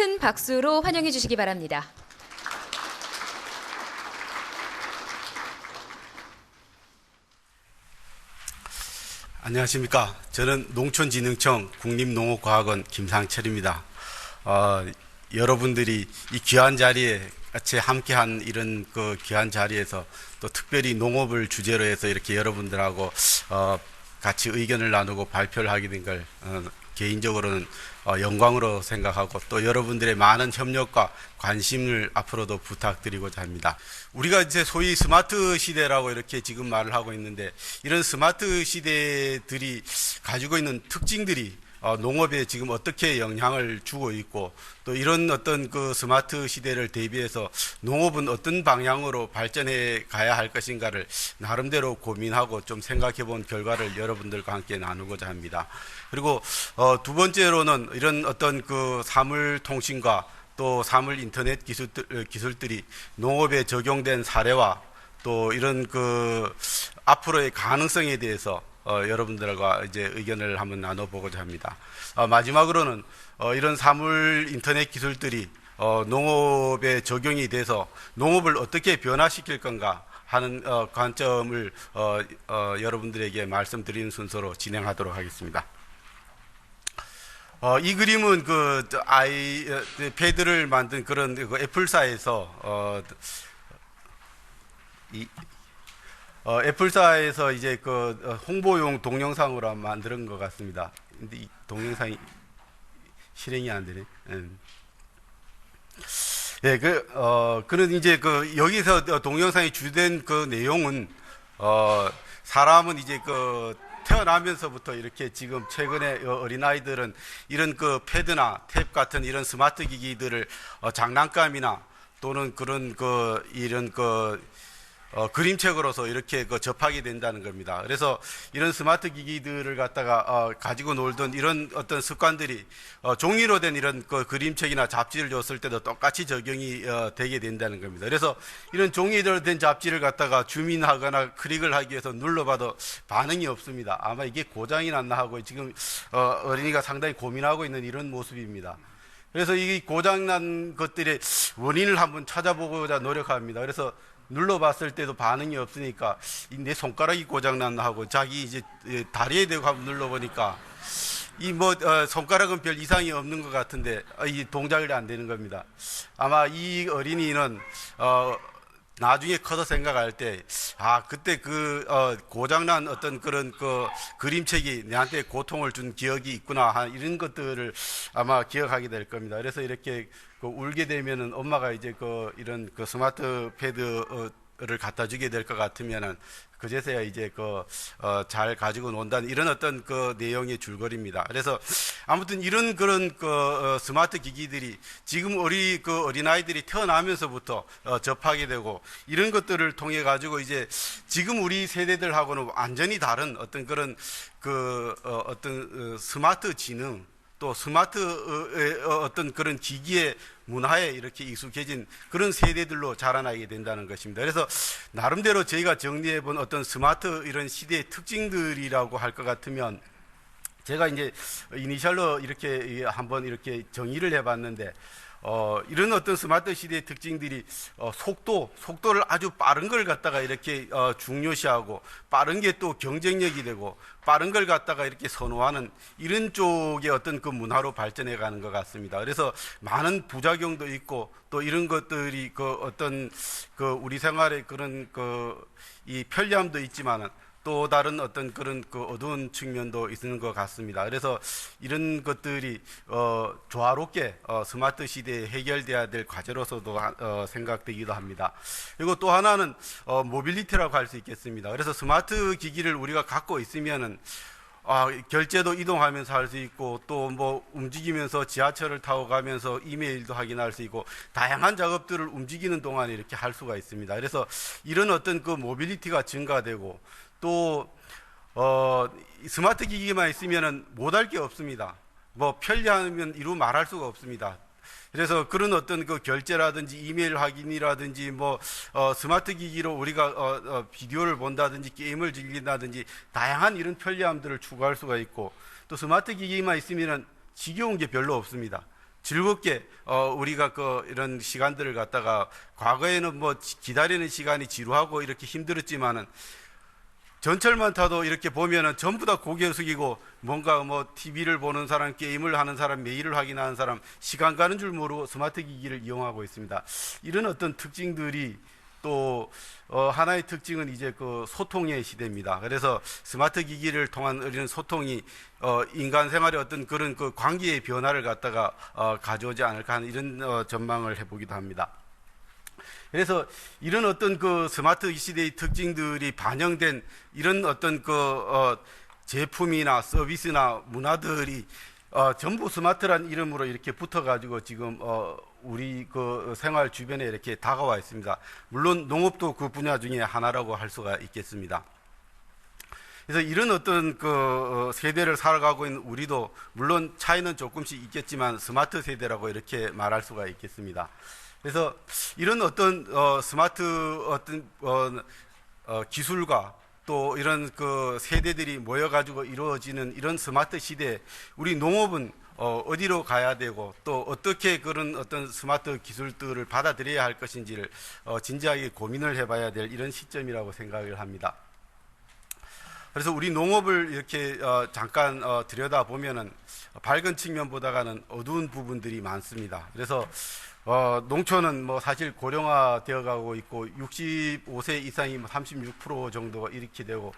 큰 박수로 환영해 주시기 바랍니다. 안녕하십니까. 저는 농촌진흥청 국립농업과학원 김상철입니다. 여러분들이 이 귀한 자리에 같이 함께한 이런 그 귀한 자리에서 또 특별히 농업을 주제로 해서 이렇게 여러분들하고 같이 의견을 나누고 발표를 하게 된 걸 개인적으로는 영광으로 생각하고 또 여러분들의 많은 협력과 관심을 앞으로도 부탁드리고자 합니다. 우리가 이제 소위 스마트 시대라고 이렇게 지금 말을 하고 있는데 이런 스마트 시대들이 가지고 있는 특징들이 농업에 지금 어떻게 영향을 주고 있고 또 이런 어떤 그 스마트 시대를 대비해서 농업은 어떤 방향으로 발전해 가야 할 것인가를 나름대로 고민하고 좀 생각해 본 결과를 여러분들과 함께 나누고자 합니다. 그리고 두 번째로는 이런 어떤 그 사물 통신과 또 사물 인터넷 기술들이 농업에 적용된 사례와 또 이런 그 앞으로의 가능성에 대해서 여러분들과 이제 의견을 한번 나눠보고자 합니다. 마지막으로는 이런 사물 인터넷 기술들이 농업에 적용이 돼서 농업을 어떻게 변화시킬 건가 하는 관점을 여러분들에게 말씀드리는 순서로 진행하도록 하겠습니다. 이 그림은 그 패드를 만든 그런 그 애플사에서 애플사에서 이제 그 홍보용 동영상으로 만든 것 같습니다. 근데 이 동영상이 실행이 안 되네. 예, 그는 이제 그 여기서 동영상이 주된 그 내용은 사람은 이제 그 태어나면서부터 이렇게 지금 최근에 어린아이들은 이런 그 패드나 탭 같은 이런 스마트 기기들을 장난감이나 또는 그런 이런 그림책으로서 이렇게 접하게 된다는 겁니다. 그래서 이런 스마트 기기들을 갖다가 가지고 놀던 이런 어떤 습관들이 종이로 된 이런 그림책이나 잡지를 줬을 때도 똑같이 적용이 되게 된다는 겁니다. 그래서 이런 종이로 된 잡지를 갖다가 줌인하거나 클릭을 하기 위해서 눌러봐도 반응이 없습니다. 아마 이게 고장이 났나 하고 지금 어린이가 상당히 고민하고 있는 이런 모습입니다. 그래서 이 고장난 것들의 원인을 한번 찾아보고자 노력합니다. 그래서 눌러봤을 때도 반응이 없으니까 내 손가락이 고장났나 하고 자기 이제 다리에 대고 한번 눌러보니까 손가락은 별 이상이 없는 것 같은데 이 동작이 안 되는 겁니다. 아마 이 어린이는 나중에 커서 생각할 때, 그때 고장난 어떤 그런 그림책이 내한테 고통을 준 기억이 있구나, 이런 것들을 아마 기억하게 될 겁니다. 그래서 이렇게 울게 되면은 엄마가 이제 이런 스마트 패드를 갖다 주게 될 것 같으면은 그제서야 이제 잘 가지고 논다는 이런 어떤 내용의 줄거리입니다. 그래서 아무튼 이런 그런 스마트 기기들이 지금 우리 어린아이들이 태어나면서부터 접하게 되고 이런 것들을 통해 가지고 이제 지금 우리 세대들하고는 완전히 다른 어떤 그런 어떤 스마트 지능 또 스마트 어떤 그런 기기의 문화에 이렇게 익숙해진 그런 세대들로 자라나게 된다는 것입니다. 그래서 나름대로 저희가 정리해 본 어떤 스마트 이런 시대의 특징들이라고 할 것 같으면 제가 이제 이니셜로 이렇게 한번 이렇게 정의를 해 봤는데 이런 어떤 스마트 시대의 특징들이 속도를 아주 빠른 걸 갖다가 이렇게 중요시하고 빠른 게 또 경쟁력이 되고 빠른 걸 갖다가 이렇게 선호하는 이런 쪽의 어떤 문화로 발전해 가는 것 같습니다. 그래서 많은 부작용도 있고 또 이런 것들이 어떤 우리 생활의 그런 이 편리함도 있지만은 또 다른 어떤 그런 어두운 측면도 있는 것 같습니다. 그래서 이런 것들이 조화롭게 스마트 시대에 해결돼야 될 과제로서도 생각되기도 합니다. 그리고 또 하나는 모빌리티라고 할 수 있겠습니다. 그래서 스마트 기기를 우리가 갖고 있으면은 결제도 이동하면서 할 수 있고 또 움직이면서 지하철을 타고 가면서 이메일도 확인할 수 있고 다양한 작업들을 움직이는 동안에 이렇게 할 수가 있습니다. 그래서 이런 어떤 모빌리티가 증가되고 또 스마트 기기만 있으면은 못할 게 없습니다. 편리하면 이루 말할 수가 없습니다. 그래서 그런 어떤 결제라든지 이메일 확인이라든지 스마트 기기로 우리가 비디오를 본다든지 게임을 즐긴다든지 다양한 이런 편리함들을 추구할 수가 있고 또 스마트 기기만 있으면은 지겨운 게 별로 없습니다. 즐겁게 우리가 그 이런 시간들을 갖다가 과거에는 뭐 기다리는 시간이 지루하고 이렇게 힘들었지만은 전철만 타도 이렇게 보면은 전부 다 고개 숙이고 뭔가 뭐 TV를 보는 사람, 게임을 하는 사람, 메일을 확인하는 사람, 시간 가는 줄 모르고 스마트 기기를 이용하고 있습니다. 이런 어떤 특징들이 또 하나의 특징은 이제 그 소통의 시대입니다. 그래서 스마트 기기를 통한 이런 소통이 인간 생활의 어떤 그런 그 관계의 변화를 갖다가 가져오지 않을까 하는 이런 전망을 해보기도 합니다. 그래서 이런 어떤 그 스마트 시대의 특징들이 반영된 이런 어떤 그 제품이나 서비스나 문화들이 전부 스마트란 이름으로 이렇게 붙어가지고 지금 우리 그 생활 주변에 이렇게 다가와 있습니다. 물론 농업도 그 분야 중에 하나라고 할 수가 있겠습니다. 그래서 이런 어떤 그 세대를 살아가고 있는 우리도 물론 차이는 조금씩 있겠지만 스마트 세대라고 이렇게 말할 수가 있겠습니다. 그래서 이런 어떤 스마트 어떤 기술과 또 이런 그 세대들이 모여가지고 이루어지는 이런 스마트 시대에 우리 농업은 어디로 가야 되고 또 어떻게 그런 어떤 스마트 기술들을 받아들여야 할 것인지를 진지하게 고민을 해봐야 될 이런 시점이라고 생각을 합니다. 그래서 우리 농업을 이렇게 잠깐 들여다보면은 밝은 측면보다는 어두운 부분들이 많습니다. 그래서 농촌은 뭐 사실 고령화 되어 가고 있고 65세 이상이 36% 정도가 이렇게 되고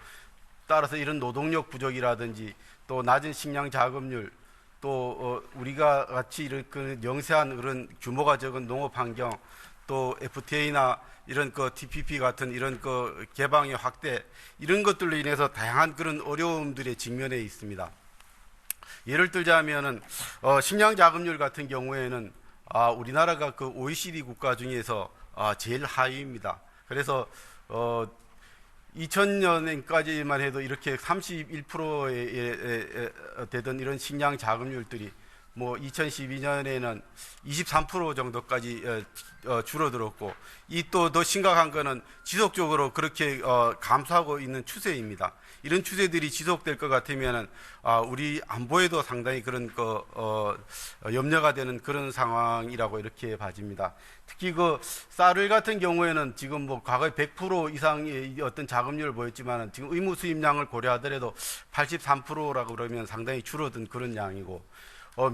따라서 이런 노동력 부족이라든지 또 낮은 식량 자급률 또 우리가 같이 이렇게 영세한 그런 규모가 적은 농업 환경 또 FTA나 이런 그 TPP 같은 이런 그 개방의 확대 이런 것들로 인해서 다양한 그런 어려움들에 직면해 있습니다. 예를 들자면은 식량 자급률 같은 경우에는 우리나라가 그 OECD 국가 중에서 제일 하위입니다. 그래서 2000년까지만 해도 이렇게 31%에 되던 이런 식량 자급률들이 뭐 2012년에는 23% 정도까지 줄어들었고 이 또 더 심각한 거는 지속적으로 그렇게 감소하고 있는 추세입니다. 이런 추세들이 지속될 것 같으면은 우리 안보에도 상당히 그런 염려가 되는 그런 상황이라고 이렇게 봐집니다. 특히 그 쌀을 같은 경우에는 지금 뭐 과거에 100% 이상의 어떤 자급률을 보였지만은 지금 의무 수입량을 고려하더라도 83%라고 그러면 상당히 줄어든 그런 양이고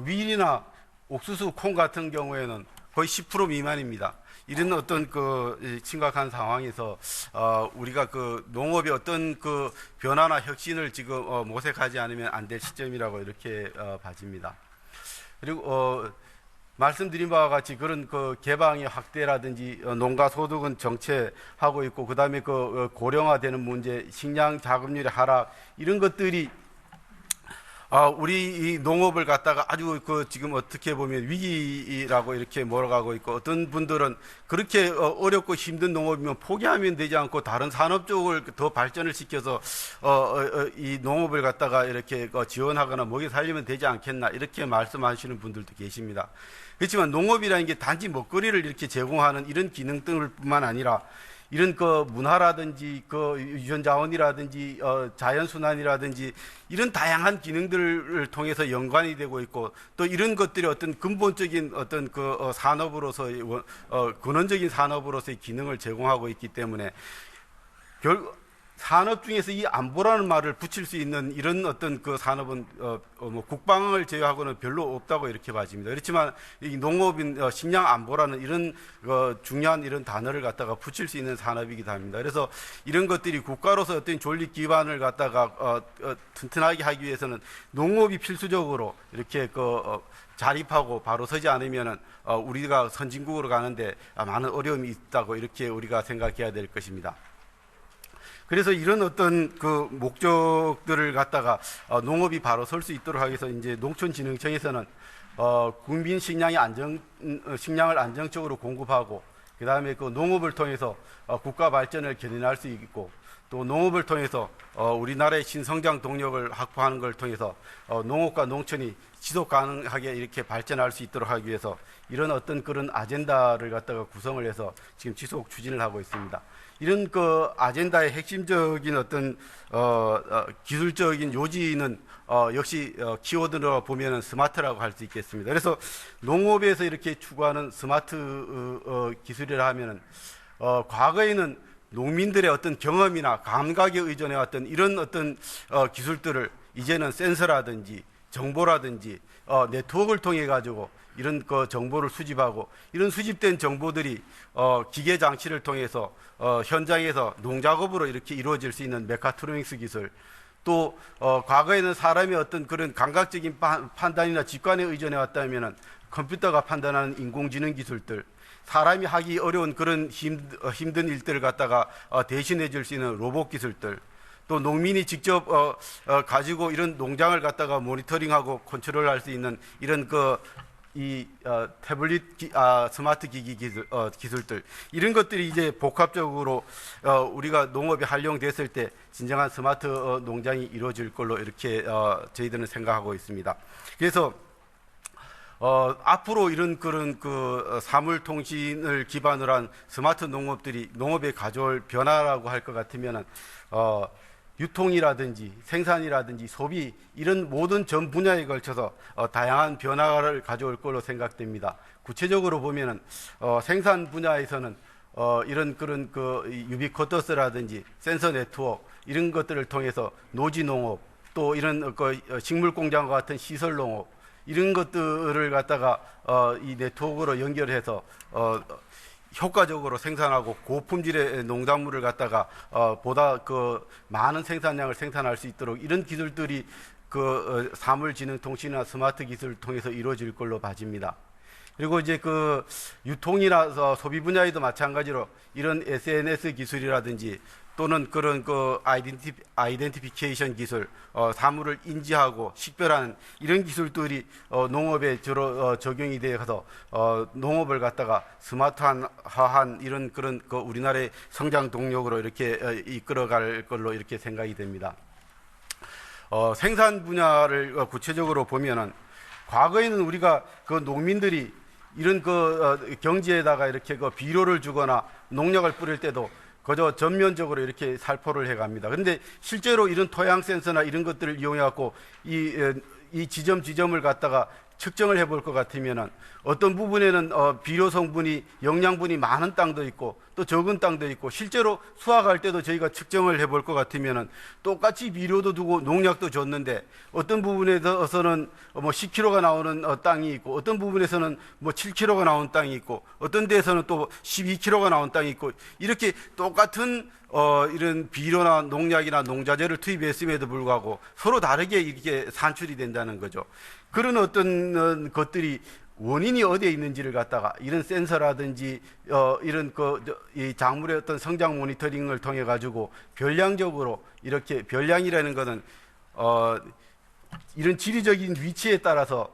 밀이나 옥수수, 콩 같은 경우에는 거의 10% 미만입니다. 이런 어떤 그 심각한 상황에서 우리가 그 농업의 어떤 그 변화나 혁신을 지금 모색하지 않으면 안 될 시점이라고 이렇게 봐집니다. 그리고 말씀드린 바와 같이 그런 그 개방의 확대라든지 농가 소득은 정체하고 있고 그다음에 그 고령화되는 문제, 식량 자급률의 하락 이런 것들이 우리 이 농업을 갖다가 아주 그 지금 어떻게 보면 위기라고 이렇게 몰아가고 있고 어떤 분들은 그렇게 어렵고 힘든 농업이면 포기하면 되지 않고 다른 산업 쪽을 더 발전을 시켜서 이 농업을 갖다가 이렇게 지원하거나 먹여 살리면 되지 않겠나 이렇게 말씀하시는 분들도 계십니다. 그렇지만 농업이라는 게 단지 먹거리를 이렇게 제공하는 이런 기능들뿐만 아니라 이런 그 문화라든지 그 유전자원이라든지 자연순환이라든지 이런 다양한 기능들을 통해서 연관이 되고 있고 또 이런 것들이 어떤 근본적인 어떤 그 산업으로서의 근원적인 산업으로서의 기능을 제공하고 있기 때문에 산업 중에서 이 안보라는 말을 붙일 수 있는 이런 어떤 그 산업은 뭐 국방을 제외하고는 별로 없다고 이렇게 봐집니다. 그렇지만 이 농업인 식량 안보라는 이런 중요한 이런 단어를 갖다가 붙일 수 있는 산업이기도 합니다. 그래서 이런 것들이 국가로서 어떤 존립 기반을 갖다가 튼튼하게 하기 위해서는 농업이 필수적으로 이렇게 자립하고 바로 서지 않으면은 우리가 선진국으로 가는데 많은 어려움이 있다고 이렇게 우리가 생각해야 될 것입니다. 그래서 이런 어떤 그 목적들을 갖다가 농업이 바로 설 수 있도록 하기 위해서 이제 농촌진흥청에서는 국민 식량을 안정적으로 공급하고 그 다음에 그 농업을 통해서 국가 발전을 견인할 수 있고 또 농업을 통해서 우리나라의 신성장 동력을 확보하는 걸 통해서 농업과 농촌이 지속 가능하게 이렇게 발전할 수 있도록 하기 위해서 이런 어떤 그런 아젠다를 갖다가 구성을 해서 지금 지속 추진을 하고 있습니다. 이런 그 아젠다의 핵심적인 어떤 기술적인 요지는 역시 키워드로 보면은 스마트라고 할 수 있겠습니다. 그래서 농업에서 이렇게 추구하는 스마트 기술이라 하면은 과거에는 농민들의 어떤 경험이나 감각에 의존해 왔던 이런 어떤 기술들을 이제는 센서라든지 정보라든지 네트워크를 통해 가지고 이런 그 정보를 수집하고 이런 수집된 정보들이 기계 장치를 통해서 현장에서 농작업으로 이렇게 이루어질 수 있는 메카트로닉스 기술, 또 과거에는 사람의 어떤 그런 감각적인 판단이나 직관에 의존해 왔다면은 컴퓨터가 판단하는 인공지능 기술들, 사람이 하기 어려운 그런 힘든 일들을 갖다가 대신해 줄 수 있는 로봇 기술들, 또 농민이 직접 가지고 이런 농장을 갖다가 모니터링하고 컨트롤할 수 있는 이런 태블릿 스마트 기기 기술들, 이런 것들이 이제 복합적으로 우리가 농업에 활용됐을 때 진정한 스마트 농장이 이루어질 걸로 이렇게 저희들은 생각하고 있습니다. 그래서 앞으로 이런 그런 사물 통신을 기반으로 한 스마트 농업들이 농업에 가져올 변화라고 할 것 같으면은 유통이라든지 생산이라든지 소비, 이런 모든 전 분야에 걸쳐서 다양한 변화를 가져올 걸로 생각됩니다. 구체적으로 보면은 생산 분야에서는 이런 그런 유비쿼터스라든지 센서 네트워크, 이런 것들을 통해서 노지 농업, 또 이런 식물 공장과 같은 시설 농업, 이런 것들을 갖다가 이 네트워크로 연결해서 효과적으로 생산하고 고품질의 농작물을 갖다가 보다 많은 생산량을 생산할 수 있도록 이런 기술들이 사물지능통신이나 스마트 기술을 통해서 이루어질 걸로 봐집니다. 그리고 이제 유통이나 소비 분야에도 마찬가지로 이런 SNS 기술이라든지 또는 그런 아이덴티피케이션 기술, 사물을 인지하고 식별하는 이런 기술들이 농업에 주로 적용이 되어서 농업을 갖다가 스마트화한 이런 그런 우리나라의 성장 동력으로 이렇게 이끌어갈 걸로 이렇게 생각이 됩니다. 생산 분야를 구체적으로 보면은 과거에는 우리가 농민들이 이런 경지에다가 이렇게 비료를 주거나 농약을 뿌릴 때도 그저 전면적으로 이렇게 살포를 해 갑니다. 그런데 실제로 이런 토양 센서나 이런 것들을 이용해 갖고 이 지점을 갖다가 측정을 해 볼 것 같으면은 어떤 부분에는 비료 성분이 영양분이 많은 땅도 있고 또 적은 땅도 있고, 실제로 수확할 때도 저희가 측정을 해 볼 것 같으면은 똑같이 비료도 두고 농약도 줬는데 어떤 부분에서는 10kg가 나오는 땅이 있고 어떤 부분에서는 7kg가 나오는 땅이 있고 어떤 데에서는 또 12kg가 나오는 땅이 있고, 이렇게 똑같은 이런 비료나 농약이나 농자재를 투입했음에도 불구하고 서로 다르게 이렇게 산출이 된다는 거죠. 그런 어떤 것들이 원인이 어디에 있는지를 갖다가 이런 센서라든지 이런 이 작물의 어떤 성장 모니터링을 통해 가지고 별량적으로, 이렇게 별량이라는 것은 이런 지리적인 위치에 따라서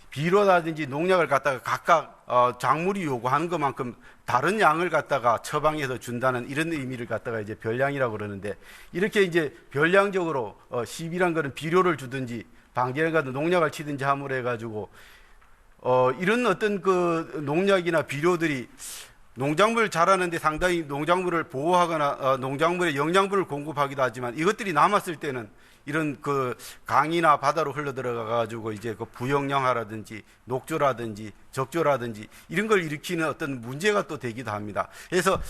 비료라든지 농약을 갖다가 각각 작물이 요구하는 것만큼 다른 양을 갖다가 처방해서 준다는 이런 의미를 갖다가 이제 별량이라고 그러는데, 이렇게 이제 별량적으로 시비란 거는 비료를 주든지 방제를 가도 농약을 치든지 함으로 해가지고 이런 어떤 농약이나 비료들이 농작물 자라는데 상당히 농작물을 보호하거나 농작물에 영양분을 공급하기도 하지만, 이것들이 남았을 때는 이런 강이나 바다로 흘러 들어가 가지고 이제 부영양화라든지 녹조라든지 적조라든지 이런 걸 일으키는 어떤 문제가 또 되기도 합니다. 그래서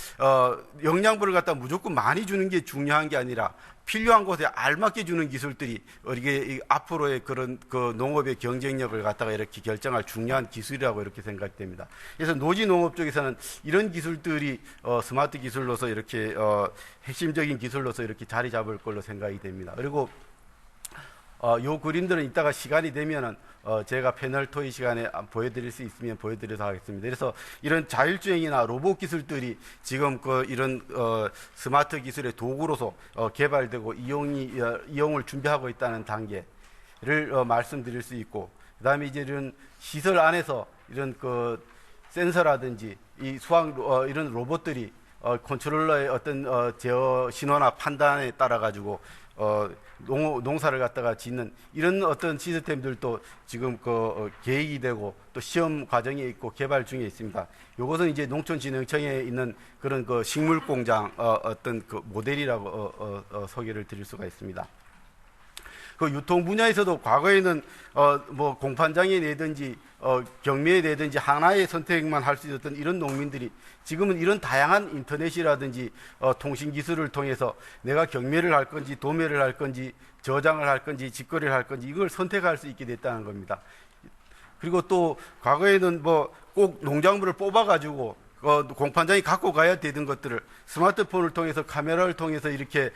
영양분을 갖다 무조건 많이 주는 게 중요한 게 아니라 필요한 곳에 알맞게 주는 기술들이 이게 앞으로의 그런 농업의 경쟁력을 갖다가 이렇게 결정할 중요한 기술이라고 이렇게 생각됩니다. 그래서 노지 농업 쪽에서는 이런 기술들이 스마트 기술로서 이렇게 핵심적인 기술로서 이렇게 자리 잡을 걸로 생각이 됩니다. 그리고 요 그림들은 이따가 시간이 되면은 제가 패널 토의 시간에 보여드릴 수 있으면 보여드리도록 하겠습니다. 그래서 이런 자율주행이나 로봇 기술들이 지금 이런 스마트 기술의 도구로서 개발되고 이용을 준비하고 있다는 단계를 말씀드릴 수 있고, 그다음에 이제 이런 시설 안에서 이런 센서라든지 이 이런 로봇들이 컨트롤러의 어떤 제어 신호나 판단에 따라 가지고 농사를 갖다가 짓는 이런 어떤 시스템들도 지금 계획이 되고 또 시험 과정에 있고 개발 중에 있습니다. 이것은 이제 농촌진흥청에 있는 그런 식물공장 어떤 모델이라고 소개를 드릴 수가 있습니다. 그 유통 분야에서도 과거에는 뭐 공판장에 내든지 경매에 내든지 하나의 선택만 할 수 있었던 이런 농민들이 지금은 이런 다양한 인터넷이라든지 통신 기술을 통해서 내가 경매를 할 건지 도매를 할 건지 저장을 할 건지 직거래를 할 건지 이걸 선택할 수 있게 됐다는 겁니다. 그리고 또 과거에는 뭐 꼭 농작물을 뽑아 가지고 공판장에 갖고 가야 되던 것들을 스마트폰을 통해서 카메라를 통해서 이렇게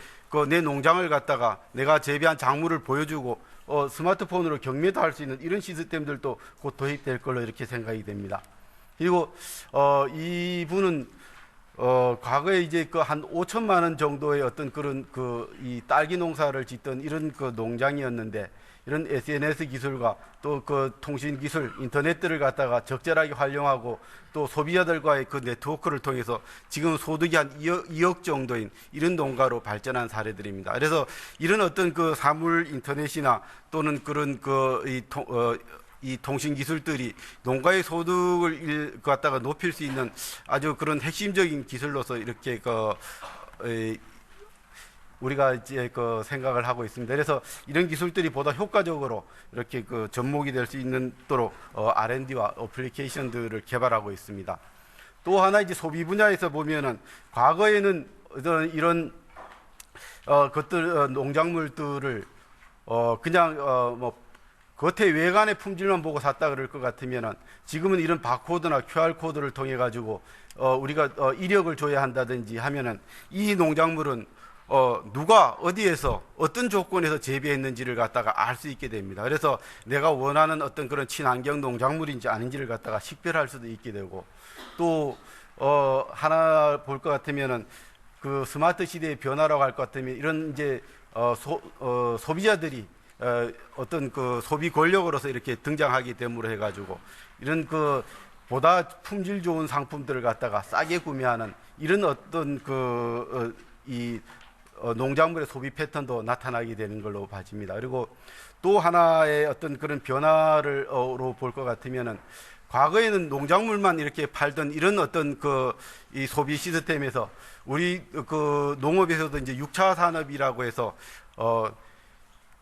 내 농장을 갖다가 내가 재배한 작물을 보여주고 스마트폰으로 경매도 할 수 있는 이런 시스템들도 곧 도입될 걸로 이렇게 생각이 됩니다. 그리고 이분은 과거에 이제 한 5천만 원 정도의 어떤 그런 이 딸기 농사를 짓던 이런 농장이었는데 이런 SNS 기술과 또 통신 기술, 인터넷들을 갖다가 적절하게 활용하고 또 소비자들과의 네트워크를 통해서 지금 소득이 한 2억 정도인 이런 농가로 발전한 사례들입니다. 그래서 이런 어떤 사물 인터넷이나 또는 그런 이 통신 기술들이 농가의 소득을 갖다가 높일 수 있는 아주 그런 핵심적인 기술로서 이렇게 우리가 이제 생각을 하고 있습니다. 그래서 이런 기술들이 보다 효과적으로 이렇게 접목이 될 수 있도록 R&D와 어플리케이션들을 개발하고 있습니다. 또 하나 이제 소비 분야에서 보면은 과거에는 이런 농작물들을 그냥 뭐 겉에 외관의 품질만 보고 샀다 그럴 것 같으면은 지금은 이런 바코드나 QR코드를 통해 가지고 우리가 이력을 줘야 한다든지 하면은 이 농작물은 누가 어디에서 어떤 조건에서 재배했는지를 갖다가 알 수 있게 됩니다. 그래서 내가 원하는 어떤 그런 친환경 농작물인지 아닌지를 갖다가 식별할 수도 있게 되고 또 하나 볼 것 같으면은 스마트 시대의 변화라고 할 것 같으면 이런 이제 소비자들이 어떤 소비 권력으로서 이렇게 등장하기 때문에 해가지고 이런 보다 품질 좋은 상품들을 갖다가 싸게 구매하는 이런 어떤 이 농작물의 소비 패턴도 나타나게 되는 걸로 봐집니다. 그리고 또 하나의 어떤 그런 변화로 볼 것 같으면은 과거에는 농작물만 이렇게 팔던 이런 어떤 이 소비 시스템에서 우리 농업에서도 이제 6차 산업이라고 해서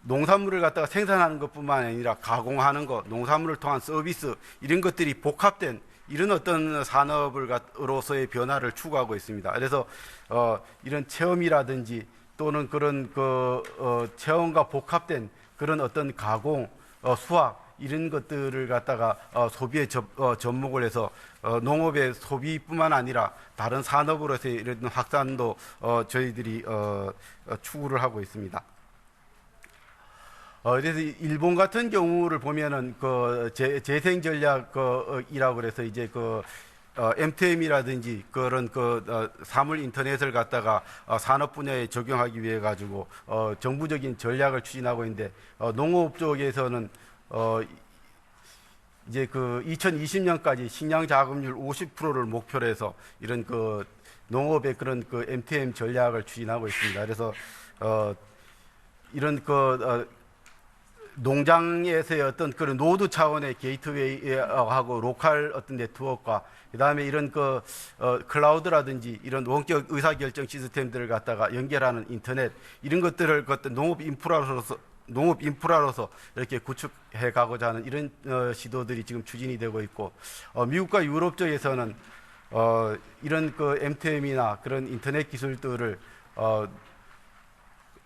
농산물을 갖다가 생산하는 것뿐만 아니라 가공하는 것, 농산물을 통한 서비스 이런 것들이 복합된 이런 어떤 산업으로서의 변화를 추구하고 있습니다. 그래서 이런 체험이라든지 또는 그런 체험과 복합된 그런 어떤 가공, 수확 이런 것들을 갖다가 소비에 접목을 해서 농업의 소비뿐만 아니라 다른 산업으로서의 이런 확산도 저희들이 추구를 하고 있습니다. 그래서 일본 같은 경우를 보면은 재생 전략이라고 그래서 이제 MTM이라든지 그런 사물 인터넷을 갖다가 산업 분야에 적용하기 위해 가지고 정부적인 전략을 추진하고 있는데 농업 쪽에서는 이제 2020년까지 식량 자급률 50%를 목표로 해서 이런 농업의 그런 MTM 전략을 추진하고 있습니다. 그래서 이런 농장에서의 어떤 그런 노드 차원의 게이트웨이하고 로컬 어떤 네트워크와 그다음에 이런 클라우드라든지 이런 원격 의사결정 시스템들을 갖다가 연결하는 인터넷 이런 것들을 농업 인프라로서 이렇게 구축해 가고자 하는 이런 시도들이 지금 추진이 되고 있고 미국과 유럽 쪽에서는 이런 MTM이나 그런 인터넷 기술들을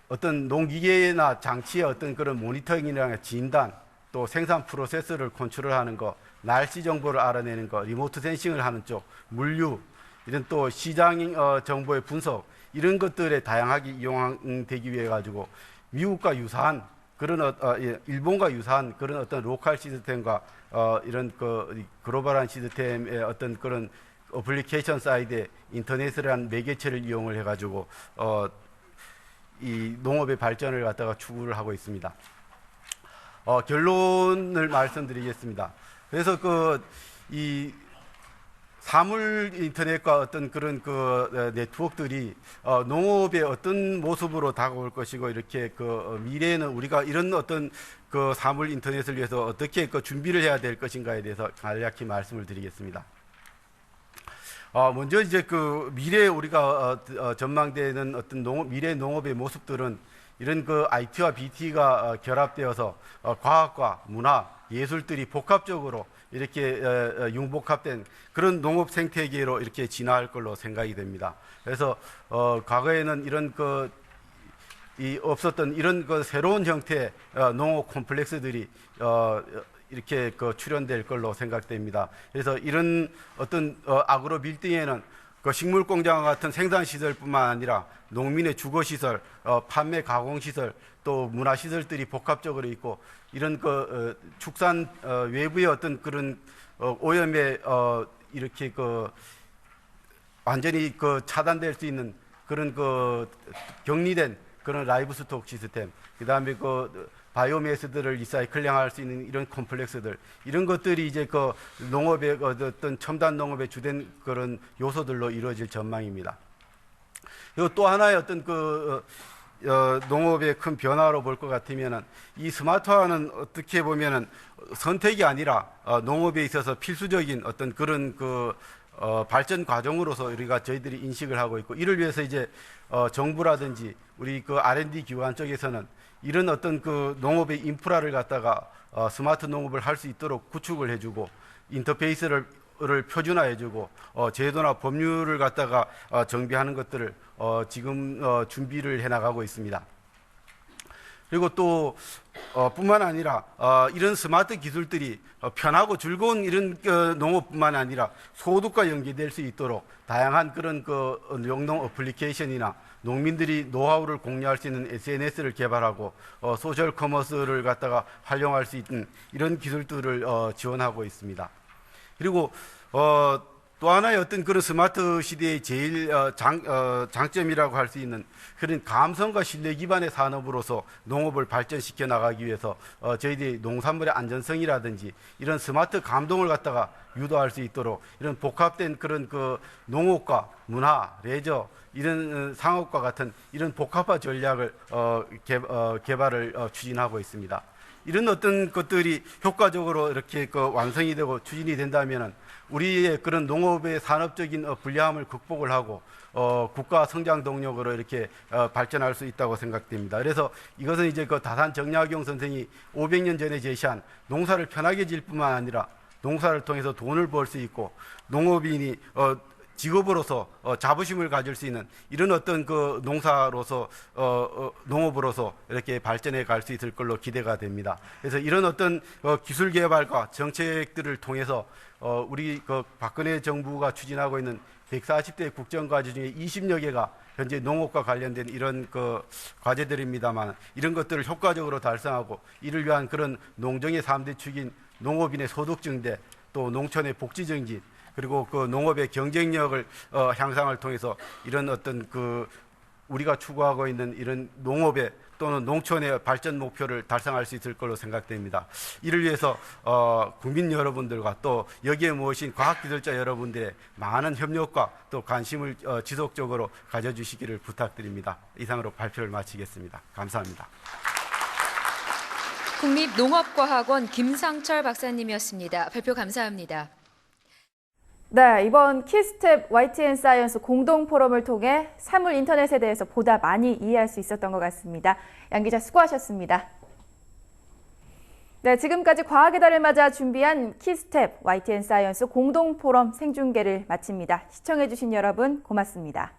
어떤 농기계나 장치의 어떤 그런 모니터링이나 진단, 또 생산 프로세스를 컨트롤하는 거, 날씨 정보를 알아내는 거, 리모트 센싱을 하는 쪽, 물류, 이런 또 시장 정보의 분석, 이런 것들에 다양하게 이용되기 위해 가지고 미국과 유사한 그런 일본과 유사한 그런 어떤 로컬 시스템과 이런 글로벌한 시스템의 어떤 그런 어플리케이션 사이드에 인터넷이라는 매개체를 이용을 해 가지고 이 농업의 발전을 갖다가 추구를 하고 있습니다. 결론을 말씀드리겠습니다. 그래서 이 사물 인터넷과 어떤 그런 그 네트워크들이 농업의 어떤 모습으로 다가올 것이고 이렇게 그 미래에는 우리가 이런 어떤 그 사물 인터넷을 위해서 어떻게 그 준비를 해야 될 것인가에 대해서 간략히 말씀을 드리겠습니다. 먼저 이제 그 미래에 우리가 전망되는 어떤 미래 농업의 모습들은 이런 그 IT와 BT가 결합되어서 과학과 문화, 예술들이 복합적으로 이렇게 융복합된 그런 농업 생태계로 이렇게 진화할 걸로 생각이 됩니다. 그래서 과거에는 이런 없었던 이런 그 새로운 형태의 농업 콤플렉스들이 이렇게 출현될 걸로 생각됩니다. 그래서 이런 어떤 아그로 빌딩에는 그 식물 공장과 같은 생산 시설뿐만 아니라 농민의 주거 시설, 판매 가공 시설, 또 문화 시설들이 복합적으로 있고 이런 축산 외부의 어떤 그런 오염에 이렇게 완전히 차단될 수 있는 그런 격리된 그런 라이브 스톡 시스템, 그다음에 바이오매스들을 리사이클링할 수 있는 이런 콤플렉스들, 이런 것들이 이제 농업의 어떤 첨단 농업의 주된 그런 요소들로 이루어질 전망입니다. 그리고 또 하나의 어떤 농업의 큰 변화로 볼 것 같으면은 이 스마트화는 어떻게 보면은 선택이 아니라 농업에 있어서 필수적인 어떤 그런 발전 과정으로서 우리가 저희들이 인식을 하고 있고, 이를 위해서 이제 정부라든지 우리 R&D 기관 쪽에서는 이런 어떤 농업의 인프라를 갖다가 스마트 농업을 할 수 있도록 구축을 해주고 인터페이스를 표준화해주고 제도나 법률을 갖다가 정비하는 것들을 지금 준비를 해나가고 있습니다. 그리고 또 뿐만 아니라 이런 스마트 기술들이 편하고 즐거운 이런 농업뿐만 아니라 소득과 연계될 수 있도록 다양한 그런 영농 어플리케이션이나 농민들이 노하우를 공유할 수 있는 SNS를 개발하고 소셜 커머스를 갖다가 활용할 수 있는 이런 기술들을 지원하고 있습니다. 그리고 또 하나의 어떤 그런 스마트 시대의 제일 장점이라고 할 수 있는 그런 감성과 신뢰 기반의 산업으로서 농업을 발전시켜 나가기 위해서 저희들이 농산물의 안전성이라든지 이런 스마트 감동을 갖다가 유도할 수 있도록 이런 복합된 그런 농업과 문화, 레저, 이런 상업과 같은 이런 복합화 전략을 개발을 추진하고 있습니다. 이런 어떤 것들이 효과적으로 이렇게 완성이 되고 추진이 된다면은 우리의 그런 농업의 산업적인 불리함을 극복을 하고 국가 성장 동력으로 이렇게 발전할 수 있다고 생각됩니다. 그래서 이것은 이제 다산 정약용 선생이 500년 전에 제시한 농사를 편하게 질 뿐만 아니라 농사를 통해서 돈을 벌 수 있고 농업인이 직업으로서 자부심을 가질 수 있는 이런 어떤 농사로서 농업으로서 이렇게 발전해 갈 수 있을 걸로 기대가 됩니다. 그래서 이런 어떤 기술 개발과 정책들을 통해서 우리 박근혜 정부가 추진하고 있는 140대 국정과제 중에 20여 개가 현재 농업과 관련된 이런 과제들입니다만, 이런 것들을 효과적으로 달성하고 이를 위한 그런 농정의 3대 축인 농업인의 소득 증대, 또 농촌의 복지 증진, 그리고 농업의 경쟁력을 향상을 통해서 이런 어떤 우리가 추구하고 있는 이런 농업의 또는 농촌의 발전 목표를 달성할 수 있을 걸로 생각됩니다. 이를 위해서 국민 여러분들과 또 여기에 모이신 과학기술자 여러분들의 많은 협력과 또 관심을 지속적으로 가져주시기를 부탁드립니다. 이상으로 발표를 마치겠습니다. 감사합니다. 국립농업과학원 김상철 박사님이었습니다. 발표 감사합니다. 네, 이번 키스텝 YTN 사이언스 공동 포럼을 통해 사물 인터넷에 대해서 보다 많이 이해할 수 있었던 것 같습니다. 양 기자 수고하셨습니다. 네, 지금까지 과학의 달을 맞아 준비한 키스텝 YTN 사이언스 공동 포럼 생중계를 마칩니다. 시청해주신 여러분 고맙습니다.